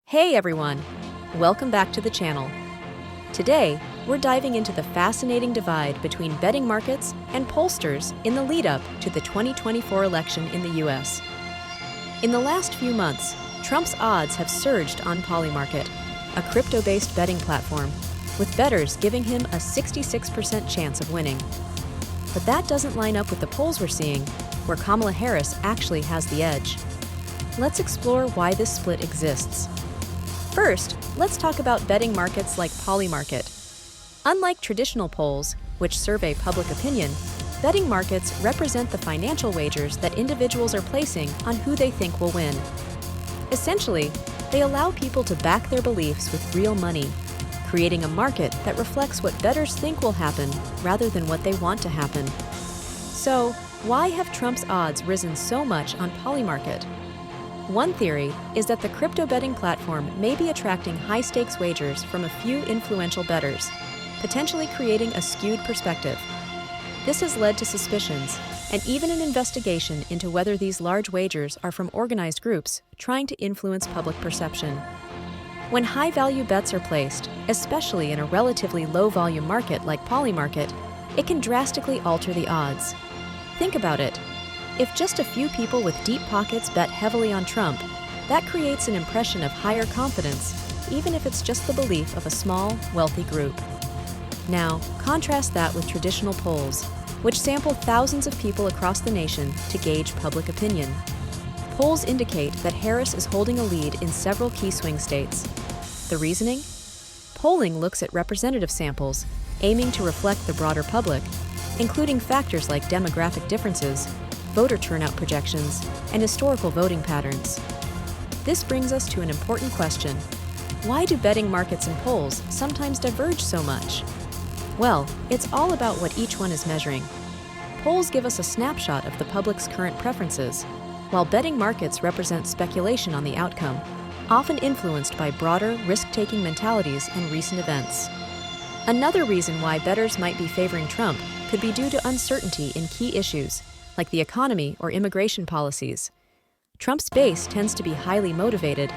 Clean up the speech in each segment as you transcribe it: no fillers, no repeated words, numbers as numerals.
Hey everyone! Welcome back to the channel. Today, we're diving into the fascinating divide between betting markets and pollsters in the lead-up to the 2024 election in the US. In the last few months, Trump's odds have surged on Polymarket, a crypto-based betting platform, with bettors giving him a 66% chance of winning. But that doesn't line up with the polls we're seeing, where Kamala Harris actually has the edge. Let's explore why this split exists. First, let's talk about betting markets like Polymarket. Unlike traditional polls, which survey public opinion, betting markets represent the financial wagers that individuals are placing on who they think will win. Essentially, they allow people to back their beliefs with real money, creating a market that reflects what bettors think will happen rather than what they want to happen. So, why have Trump's odds risen so much on Polymarket? One theory is that the crypto betting platform may be attracting high-stakes wagers from a few influential bettors, potentially creating a skewed perspective. This has led to suspicions and even an investigation into whether these large wagers are from organized groups trying to influence public perception. When high-value bets are placed, especially in a relatively low-volume market like Polymarket, it can drastically alter the odds. Think about it. If just a few people with deep pockets bet heavily on Trump, that creates an impression of higher confidence, even if it's just the belief of a small, wealthy group. Now, contrast that with traditional polls, which sample thousands of people across the nation to gauge public opinion. Polls indicate that Harris is holding a lead in several key swing states. The reasoning? Polling looks at representative samples, aiming to reflect the broader public, including factors like demographic differences, voter turnout projections, and historical voting patterns. This brings us to an important question. Why do betting markets and polls sometimes diverge so much? Well, it's all about what each one is measuring. Polls give us a snapshot of the public's current preferences, while betting markets represent speculation on the outcome, often influenced by broader, risk-taking mentalities and recent events. Another reason why bettors might be favoring Trump could be due to uncertainty in key issues, like the economy or immigration policies. Trump's base tends to be highly motivated,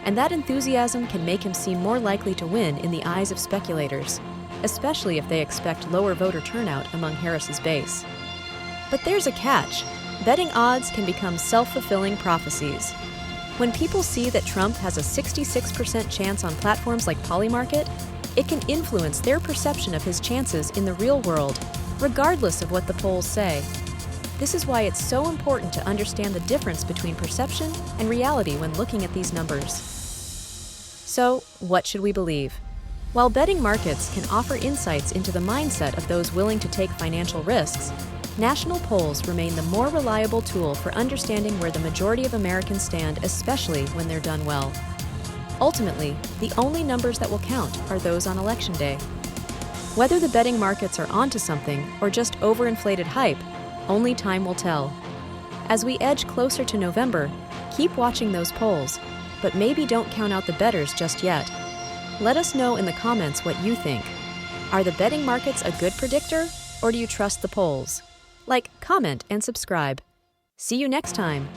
and that enthusiasm can make him seem more likely to win in the eyes of speculators, especially if they expect lower voter turnout among Harris's base. But there's a catch. Betting odds can become self-fulfilling prophecies. When people see that Trump has a 66% chance on platforms like Polymarket, it can influence their perception of his chances in the real world, regardless of what the polls say. This is why it's so important to understand the difference between perception and reality when looking at these numbers. So, what should we believe? While betting markets can offer insights into the mindset of those willing to take financial risks, national polls remain the more reliable tool for understanding where the majority of Americans stand, especially when they're done well. Ultimately, the only numbers that will count are those on Election Day. Whether the betting markets are onto something or just overinflated hype, only time will tell. As we edge closer to November, keep watching those polls, but maybe don't count out the bettors just yet. Let us know in the comments what you think. Are the betting markets a good predictor, or do you trust the polls? Like, comment, and subscribe. See you next time!